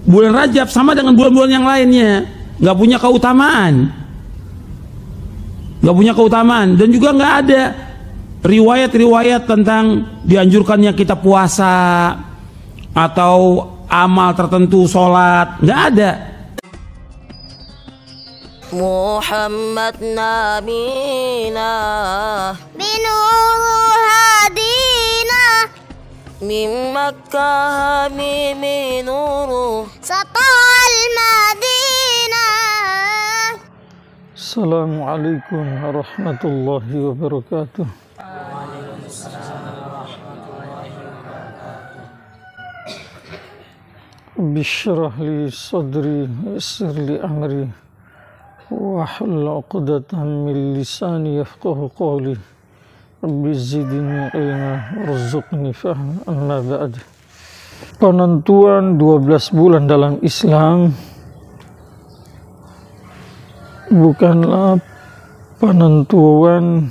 Bulan Rajab sama dengan bulan-bulan yang lainnya, nggak punya keutamaan, dan juga nggak ada riwayat-riwayat tentang dianjurkannya kita puasa atau amal tertentu, sholat, nggak ada. Muhammad nabina binuru hadina min Makkah minuru satal Madinah. Assalamualaikum warahmatullahi wabarakatuh. Bishrah li sadri yassir li amri wahlul 'uqdatam min lisani yafqahu qawli. Rabbi zidni ilma warzuqni fahma. Amma ba'd. Penentuan 12 bulan dalam Islam bukanlah penentuan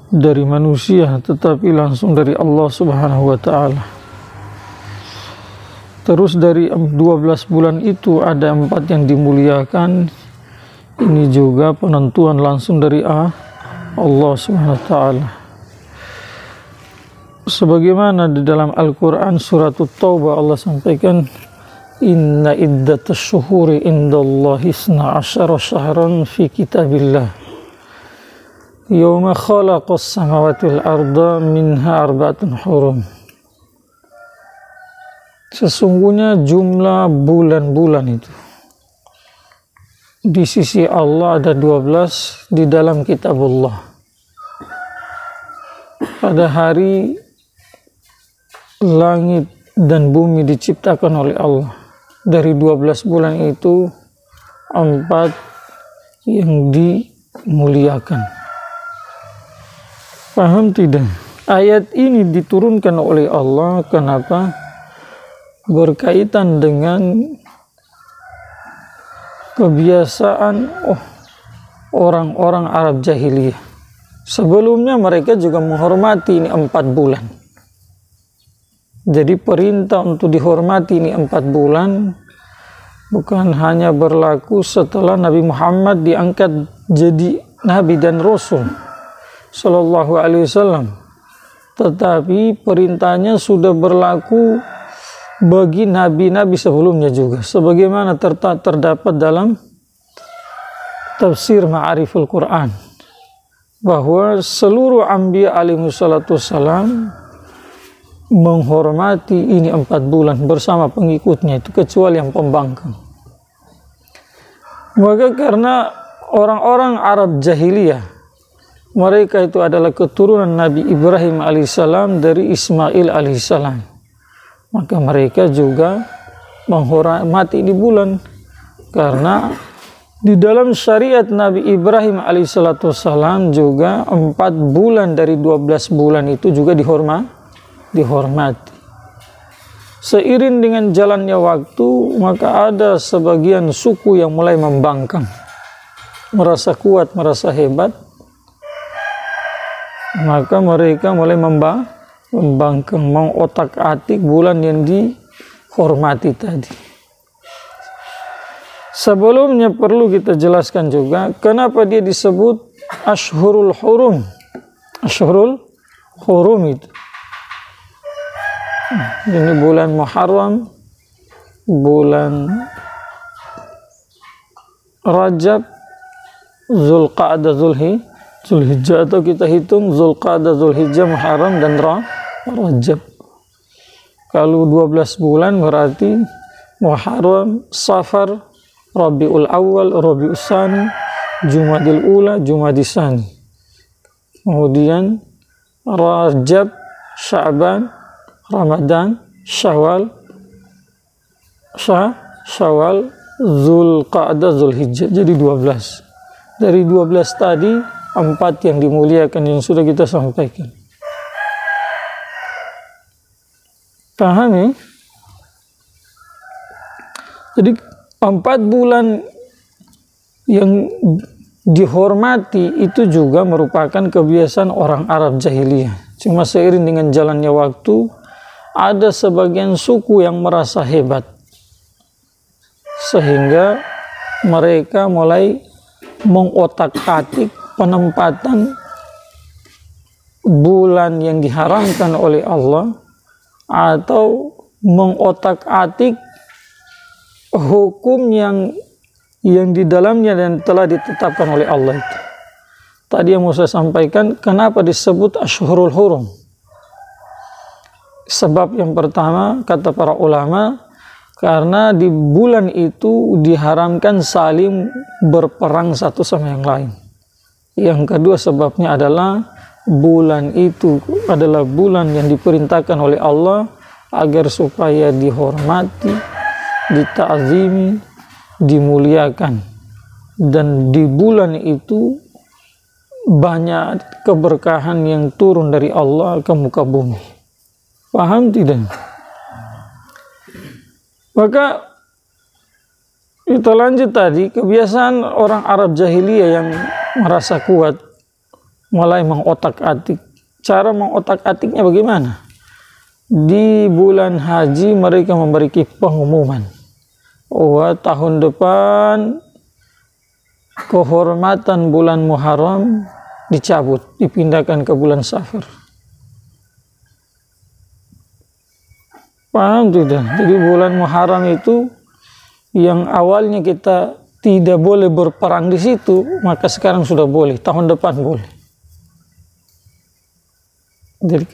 dari manusia, tetapi langsung dari Allah Subhanahu wa ta'ala. Terus dari 12 bulan itu ada 4 yang dimuliakan. Ini juga penentuan langsung dari Allah Subhanahu wa ta'ala. Sebagaimana di dalam Al-Quran surat At-Taubah Allah sampaikan, Inna iddatas syuhuri indallahi 12 syahran fi kitabillah yawma khalaqas samawati wal arda minha arba'atun hurum. Sesungguhnya jumlah bulan-bulan itu di sisi Allah ada 12 di dalam kitabullah. Pada hari langit dan bumi diciptakan oleh Allah, dari 12 bulan itu 4 yang dimuliakan. Paham tidak? Ayat ini diturunkan oleh Allah kenapa? Berkaitan dengan kebiasaan orang-orang Arab jahiliyah. Sebelumnya mereka juga menghormati ini 4 bulan. Jadi perintah untuk dihormati ini 4 bulan bukan hanya berlaku setelah Nabi Muhammad diangkat jadi Nabi dan Rasul Sallallahu Alaihi Wasallam, tetapi perintahnya sudah berlaku bagi nabi-nabi sebelumnya juga, sebagaimana terdapat dalam tafsir Ma'ariful Quran bahwa seluruh anbiya alaihi salatu wassalam menghormati ini 4 bulan bersama pengikutnya itu, kecuali yang pembangkang. Maka karena orang-orang Arab jahiliyah, mereka itu adalah keturunan Nabi Ibrahim alaihissalam dari Ismail alaihissalam, maka mereka juga menghormati di bulan, karena di dalam syariat Nabi Ibrahim alaihissalam juga 4 bulan dari 12 bulan itu juga dihormati. Seiring dengan jalannya waktu, maka ada sebagian suku yang mulai membangkang, merasa kuat, merasa hebat, maka mereka mulai membangkang, mengotak-atik bulan yang dihormati tadi. Sebelumnya perlu kita jelaskan juga kenapa dia disebut Ashhurul Hurum. Ashhurul Hurum itu ini bulan Muharram, bulan Rajab, Zulqa'dah, Zulhijjah, atau kita hitung Zulqa'dah, Zulhijjah, Muharram dan Rajab. Kalau 12 bulan berarti Muharram, Safar, Rabiul Awal, Rabiul Tsani, Jumadil Ula, Jumadis Tsani. Kemudian Rajab, Sya'ban, Ramadan, Syawal, Zulqa'dah, Zulhijjah. Jadi 12. Dari 12 tadi 4 yang dimuliakan yang sudah kita sampaikan. Paham ya? Jadi 4 bulan yang dihormati itu juga merupakan kebiasaan orang Arab jahiliyah. Cuma seiring dengan jalannya waktu, ada sebagian suku yang merasa hebat, sehingga mereka mulai mengotak-atik penempatan bulan yang diharamkan oleh Allah, atau mengotak-atik hukum yang di dalamnya dan telah ditetapkan oleh Allah itu. Tadi yang mau saya sampaikan, kenapa disebut Ashhurul Hurum? Sebab yang pertama, kata para ulama, karena di bulan itu diharamkan saling berperang satu sama yang lain. Yang kedua sebabnya adalah bulan itu adalah bulan yang diperintahkan oleh Allah agar supaya dihormati, dita'zimi, dimuliakan. Dan di bulan itu banyak keberkahan yang turun dari Allah ke muka bumi. Paham tidak? Maka kita lanjut tadi, kebiasaan orang Arab jahiliyah yang merasa kuat mulai mengotak-atik. Cara mengotak-atiknya bagaimana? Di bulan haji mereka memberi pengumuman, tahun depan kehormatan bulan Muharram dicabut, dipindahkan ke bulan Safar. Paham tidak? Jadi bulan Muharram itu yang awalnya kita tidak boleh berperang di situ, maka sekarang sudah boleh, tahun depan boleh. Jadi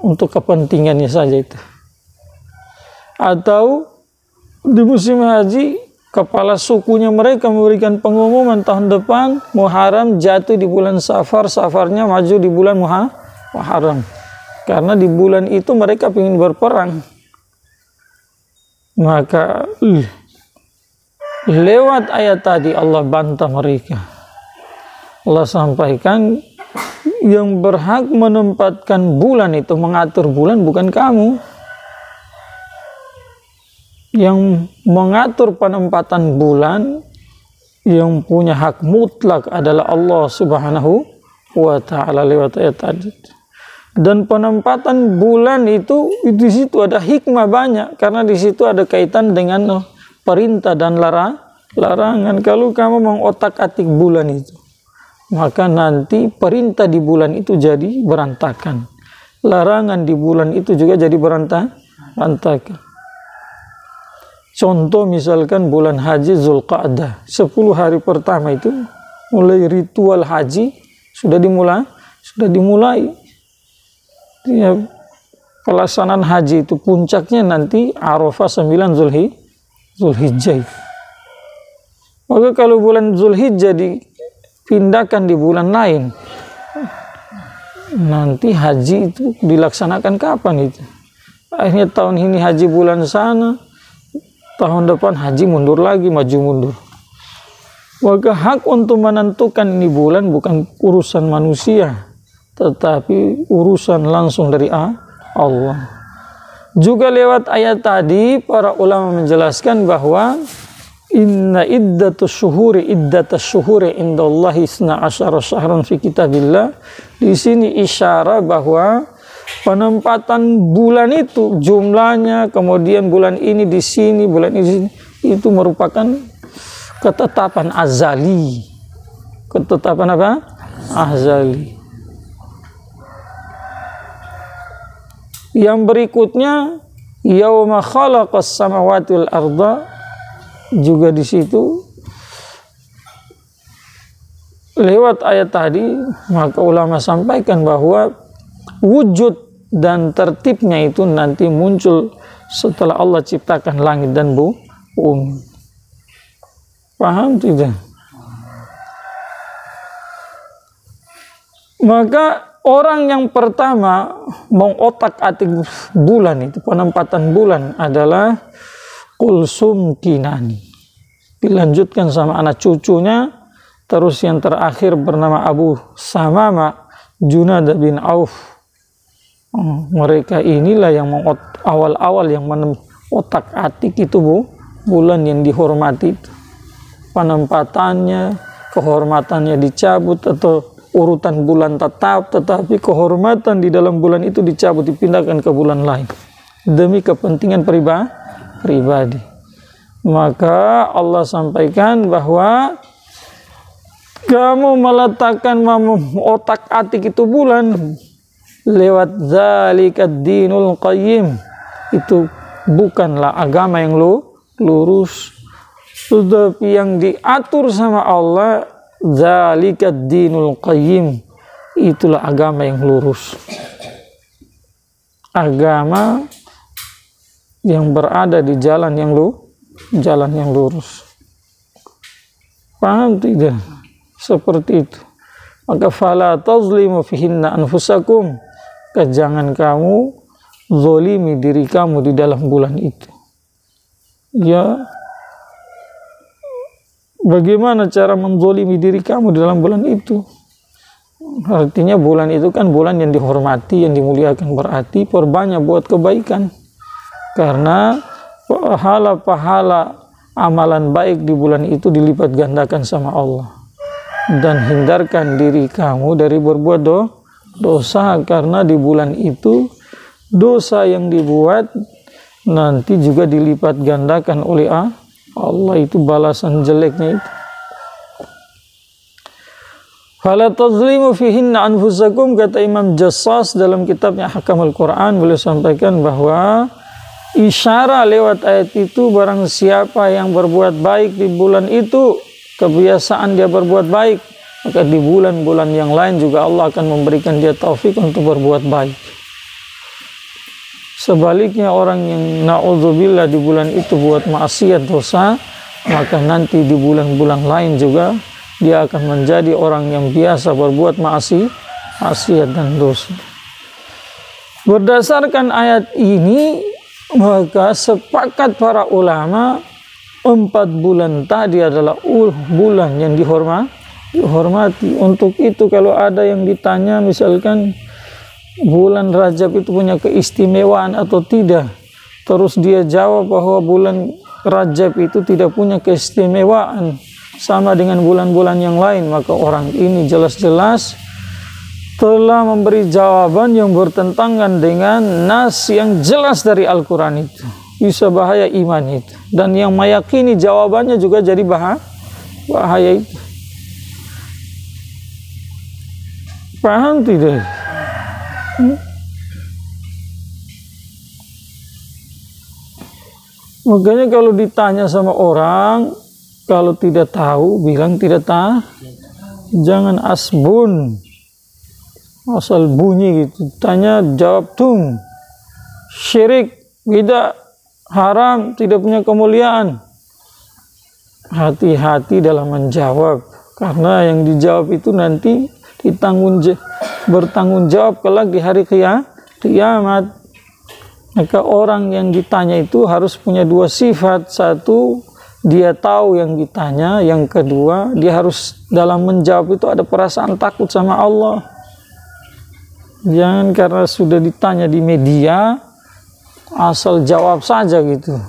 untuk kepentingannya saja itu. Atau di musim haji, kepala sukunya mereka memberikan pengumuman tahun depan Muharram jatuh di bulan Safar, Safarnya maju di bulan Muharram. Karena di bulan itu mereka ingin berperang. Maka lewat ayat tadi Allah bantah mereka. Allah sampaikan, yang berhak menempatkan bulan itu, mengatur bulan bukan kamu. Yang mengatur penempatan bulan, yang punya hak mutlak adalah Allah Subhanahu wa ta'ala lewat ayat tadi. Dan penempatan bulan itu di situ ada hikmah banyak, karena di situ ada kaitan dengan perintah dan larangan. Kalau kamu mengotak-atik bulan itu, maka nanti perintah di bulan itu jadi berantakan, larangan di bulan itu juga jadi berantakan. Contoh misalkan bulan haji Zulqa'dah, 10 hari pertama itu mulai ritual haji sudah dimulai. Ya, pelaksanaan haji itu puncaknya nanti Arafah 9 Zulhijjah. Maka kalau bulan Zulhijjah dipindahkan di bulan lain, nanti haji itu dilaksanakan kapan itu? Akhirnya tahun ini haji bulan sana, tahun depan haji mundur lagi, maju mundur. Maka hak untuk menentukan ini bulan bukan urusan manusia, tetapi urusan langsung dari Allah. Juga lewat ayat tadi para ulama menjelaskan bahwa inna iddatus syuhuri indallahi 12 syahran fi kitabillah. Di sini isyarat bahwa penempatan bulan itu jumlahnya, kemudian bulan ini di sini, bulan ini di sini, itu merupakan ketetapan azali. Ketetapan apa? Azali. Yang berikutnya yauma khalaqas samawati wal arda, juga di situ lewat ayat tadi maka ulama sampaikan bahwa wujud dan tertibnya itu nanti muncul setelah Allah ciptakan langit dan bumi. Paham tidak? Maka orang yang pertama mengotak-atik bulan itu, penempatan bulan adalah Kulsum Kinani. Dilanjutkan sama anak cucunya, terus yang terakhir bernama Abu Samama Junadah bin Auf. Mereka inilah yang awal-awal yang mengotak-atik itu bulan yang dihormati itu. Penempatannya, kehormatannya dicabut, atau urutan bulan tetap, tetapi kehormatan di dalam bulan itu dicabut, dipindahkan ke bulan lain demi kepentingan pribadi. Maka Allah sampaikan bahwa kamu meletakkan otak-atik itu bulan lewat zalikad dinul qayyim, itu bukanlah agama yang lurus, tetapi yang diatur sama Allah zalikad dinul qayyim, itulah agama yang lurus, agama yang berada di jalan yang lurus. Paham tidak? Seperti itu. Maka fala tazlimu fihinna anfusakum, jangan kamu zolimi diri kamu di dalam bulan itu. Ya, bagaimana cara menzolimi diri kamu di dalam bulan itu? Artinya bulan itu kan bulan yang dihormati, yang dimuliakan, berarti perbanyak buat kebaikan. Karena pahala-pahala amalan baik di bulan itu dilipat gandakan sama Allah. Dan hindarkan diri kamu dari berbuat dosa, karena di bulan itu dosa yang dibuat nanti juga dilipat gandakan oleh Allah, itu balasan jeleknya itu. Fala tazlimu fihinna anfusakum, kata Imam Jassas dalam kitabnya Ahkamul Quran, beliau sampaikan bahwa isyarah lewat ayat itu, barang siapa yang berbuat baik di bulan itu, kebiasaan dia berbuat baik, maka di bulan-bulan yang lain juga Allah akan memberikan dia taufik untuk berbuat baik. Sebaliknya orang yang na'udzubillah di bulan itu buat maksiat dosa, maka nanti di bulan-bulan lain juga dia akan menjadi orang yang biasa berbuat maksiat dan dosa. Berdasarkan ayat ini, maka sepakat para ulama 4 bulan tadi adalah bulan yang dihormati. Untuk itu kalau ada yang ditanya misalkan bulan Rajab itu punya keistimewaan atau tidak, terus dia jawab bahwa bulan Rajab itu tidak punya keistimewaan sama dengan bulan-bulan yang lain, maka orang ini jelas-jelas telah memberi jawaban yang bertentangan dengan nas yang jelas dari Al-Quran itu. Bisa bahaya iman itu. Dan yang meyakini jawabannya juga jadi bahaya itu. Paham tidak? Makanya kalau ditanya sama orang, kalau tidak tahu, bilang tidak tahu. Jangan asbun, asal bunyi gitu. Tanya, jawab tum. Syirik, bidah, haram, tidak punya kemuliaan. Hati-hati dalam menjawab, karena yang dijawab itu nanti bertanggung jawab kelak di hari kiamat. Maka orang yang ditanya itu harus punya 2 sifat. Satu, dia tahu yang ditanya. Yang kedua, dia harus dalam menjawab itu ada perasaan takut sama Allah. Jangan karena sudah ditanya di media asal jawab saja gitu.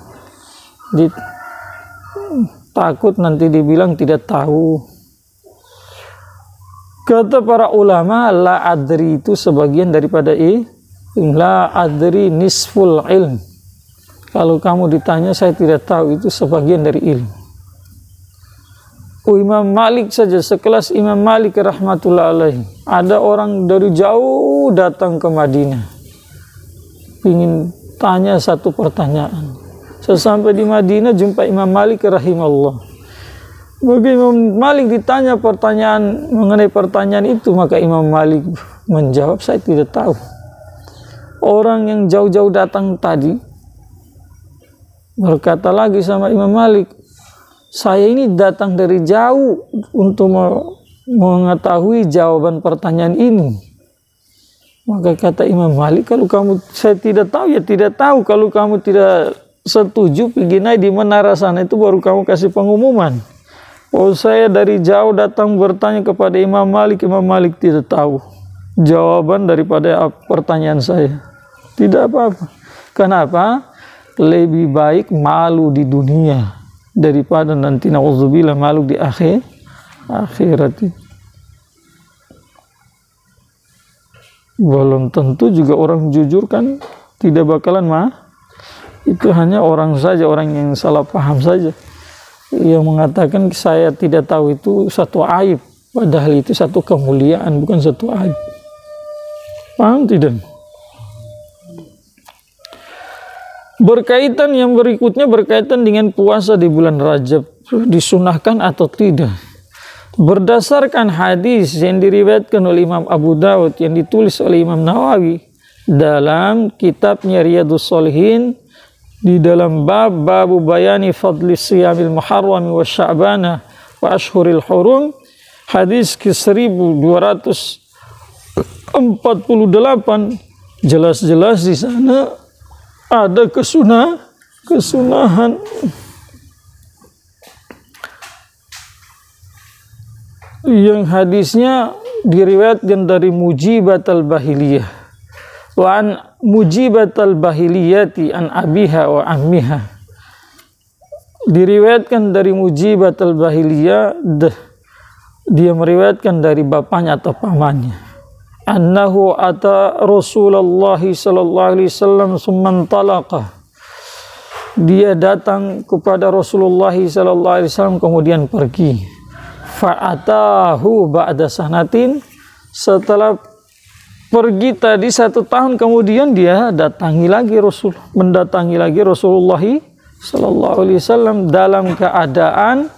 Takut nanti dibilang tidak tahu. Kata para ulama, la adri itu sebagian daripada la adri nisful ilm. Kalau kamu ditanya saya tidak tahu, itu sebagian dari ilmu. Imam Malik saja, sekelas Imam Malik rahmatullah alaihi, ada orang dari jauh datang ke Madinah ingin tanya satu pertanyaan. Sesampai di Madinah jumpa Imam Malik rahimahullah. Bagi Imam Malik ditanya pertanyaan mengenai pertanyaan itu, maka Imam Malik menjawab, saya tidak tahu. Orang yang jauh-jauh datang tadi berkata lagi sama Imam Malik, saya ini datang dari jauh untuk mengetahui jawaban pertanyaan ini. Maka kata Imam Malik, kalau saya tidak tahu ya tidak tahu. Kalau kamu tidak setuju, pergi naik di menara sana itu baru kamu kasih pengumuman. Oh, saya dari jauh datang bertanya kepada Imam Malik tidak tahu jawaban daripada pertanyaan saya. Tidak apa-apa. Kenapa? Lebih baik malu di dunia daripada nanti na'udzubillah malu di akhirat. Belum tentu juga orang jujur kan tidak bakalan Itu hanya orang saja, orang yang salah paham saja, yang mengatakan saya tidak tahu itu satu aib, padahal itu satu kemuliaan, bukan satu aib. Paham tidak? Berkaitan yang berikutnya, berkaitan dengan puasa di bulan Rajab, disunahkan atau tidak. Berdasarkan hadis yang diriwayatkan oleh Imam Abu Daud, yang ditulis oleh Imam Nawawi dalam kitabnya Riyadhus Shalihin, di dalam babu bayani fadli siyamil muharram wa sya'bana wa ashhuril hurum, hadis ke 1248, jelas-jelas di sana ada kesunahan yang hadisnya diriwayatkan dari Mujibat al-Bahiliyah. Wa an Mujibat al-Bahiliyati an abiha wa ammiha. Diriwayatkan dari Mujibat al-Bahiliyah, dia meriwayatkan dari bapaknya atau pamannya. Annahu ata Rasulullah sallallahu alaihi wasallam summan talaqa. Dia datang kepada Rasulullah sallallahu alaihi wasallam kemudian pergi. Fa'atahu ba'da sanatin, setelah pergi tadi 1 tahun kemudian dia mendatangi lagi Rasulullah sallallahu alaihi wasallam dalam keadaan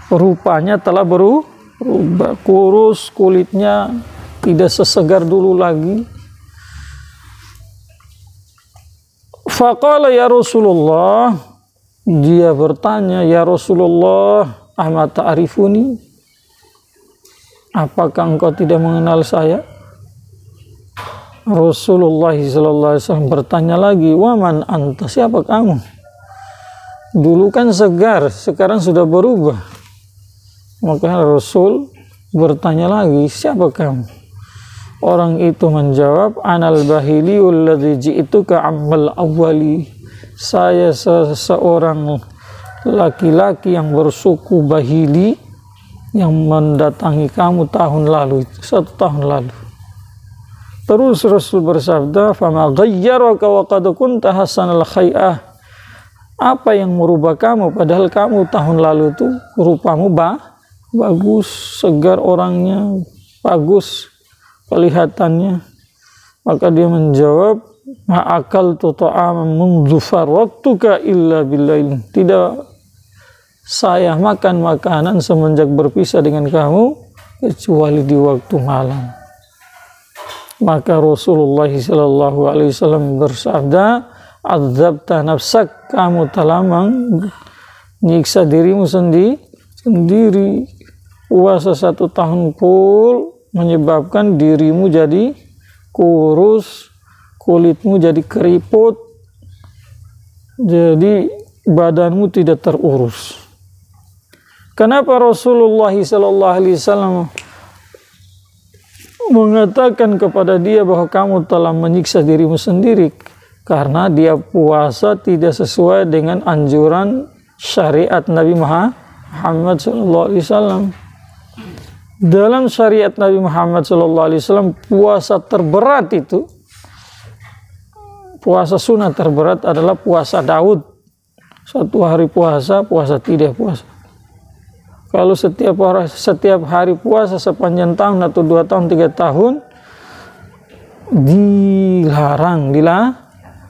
rupanya telah berubah, kurus, kulitnya tidak sesegar dulu lagi. Faqala ya Rasulullah, dia bertanya, ya Rasulullah, ama ta'rifuni, apakah engkau tidak mengenal saya? Rasulullah SAW bertanya lagi, waman anta, siapa kamu? Dulu kan segar, sekarang sudah berubah. Maka Rasul bertanya lagi, siapa kamu? Orang itu menjawab, anal bahiliul ladzi ji'tuka ammal awwali, saya seseorang laki-laki yang bersuku Bahili yang mendatangi kamu tahun lalu, 1 tahun lalu. Terus Rasul bersabda, fama ghayyaraka wa qad kunta hasanal khay'ah, apa yang merubah kamu padahal kamu tahun lalu itu rupamu bagus, segar orangnya, bagus kelihatannya. Maka dia menjawab, ma'akaltu ta'aman mundu farwaktuka illa billail, tidak saya makan makanan semenjak berpisah dengan kamu kecuali di waktu malam. Maka Rasulullah sallallahu alaihi wasallam bersabda, adzabta nafsak, kamu telah menyiksa dirimu sendiri. Puasa 1 tahun full menyebabkan dirimu jadi kurus, kulitmu jadi keriput, jadi badanmu tidak terurus. Kenapa Rasulullah SAW mengatakan kepada dia bahwa kamu telah menyiksa dirimu sendiri? Karena dia puasa tidak sesuai dengan anjuran syariat Nabi Muhammad SAW. Dalam syariat Nabi Muhammad SAW, puasa terberat itu, puasa sunnah terberat adalah puasa Daud. 1 hari puasa tidak puasa. Kalau setiap hari puasa sepanjang tahun atau 2 tahun, 3 tahun,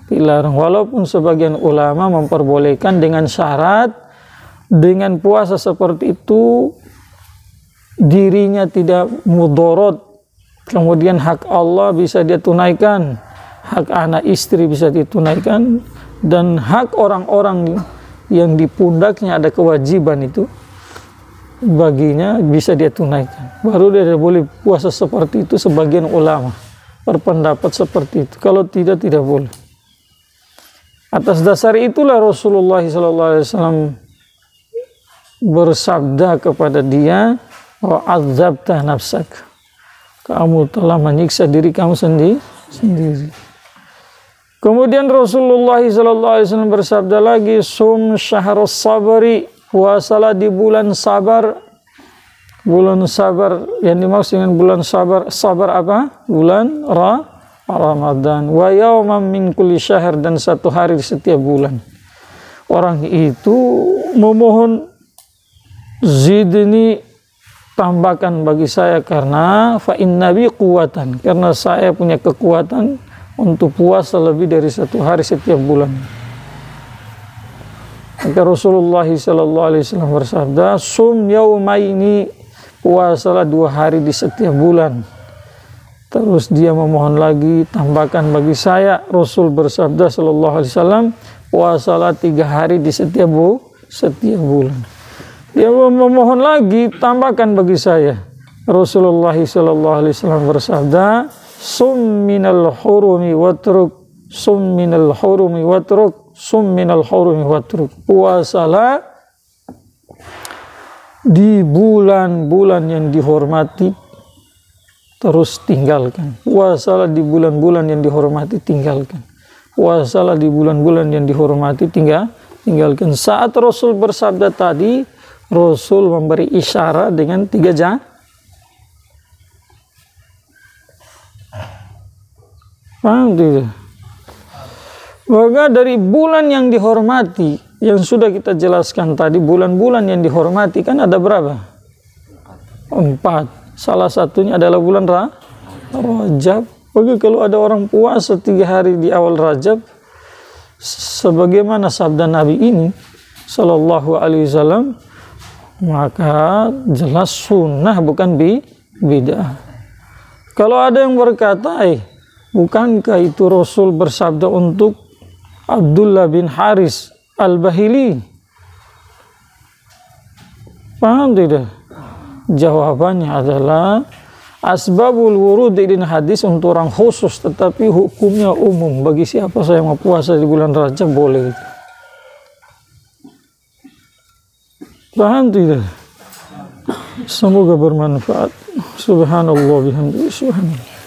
dilarang. Walaupun sebagian ulama memperbolehkan dengan syarat, dengan puasa seperti itu dirinya tidak mudorot, kemudian hak Allah bisa dia tunaikan, hak anak istri bisa ditunaikan, dan hak orang-orang yang di pundaknya ada kewajiban itu baginya bisa dia tunaikan. Baru dia boleh puasa seperti itu. Sebagian ulama berpendapat seperti itu. Kalau tidak boleh. Atas dasar itulah Rasulullah SAW bersabda kepada dia, wa adzabta nafsak, kamu telah menyiksa diri kamu sendiri. Kemudian Rasulullah SAW bersabda lagi, sum syahrus sabri, puasalah di bulan sabar. Bulan sabar yang dimaksud dengan bulan sabar apa? Bulan Ramadan, wa yauman min kulli syahr, dan 1 hari di setiap bulan. Orang itu memohon, zidni, tambahkan bagi saya, karena fa inna bi quwwatan, karena saya punya kekuatan untuk puasa lebih dari 1 hari setiap bulan. Maka Rasulullah SAW bersabda, sum yaumaini, puasalah 2 hari di setiap bulan. Terus dia memohon lagi, tambahkan bagi saya. Rasul bersabda SAW, puasalah 3 hari di setiap bulan. Dia memohon lagi, tambahkan bagi saya. Rasulullah SAW bersabda, sum minal hurumi watruk, sum minal hurumi watruk, sum minal hurumi watruk. Puasalah di bulan-bulan yang dihormati, terus tinggalkan. Puasalah di bulan-bulan yang dihormati, tinggalkan. Puasalah di bulan-bulan yang dihormati, tinggalkan. Saat Rasul bersabda tadi, Rasul memberi isyarat dengan 3 jam. Paham tidak? Maka dari bulan yang dihormati, yang sudah kita jelaskan tadi, bulan-bulan yang dihormati kan ada berapa? 4. Salah satunya adalah bulan Rajab. Bagi kalau ada orang puasa 3 hari di awal Rajab, sebagaimana sabda Nabi ini sallallahu alaihi wasallam, maka jelas sunnah, bukan bid'ah. Kalau ada yang berkata, bukankah itu Rasul bersabda untuk Abdullah bin Haris Al-Bahili? Paham tidak? Jawabannya adalah asbabul wurud ini hadis untuk orang khusus, tetapi hukumnya umum. Bagi siapa saya mau puasa di bulan Rajab boleh. Paham tidak? Semoga bermanfaat. Subhanallah bihamdihi, subhanallah.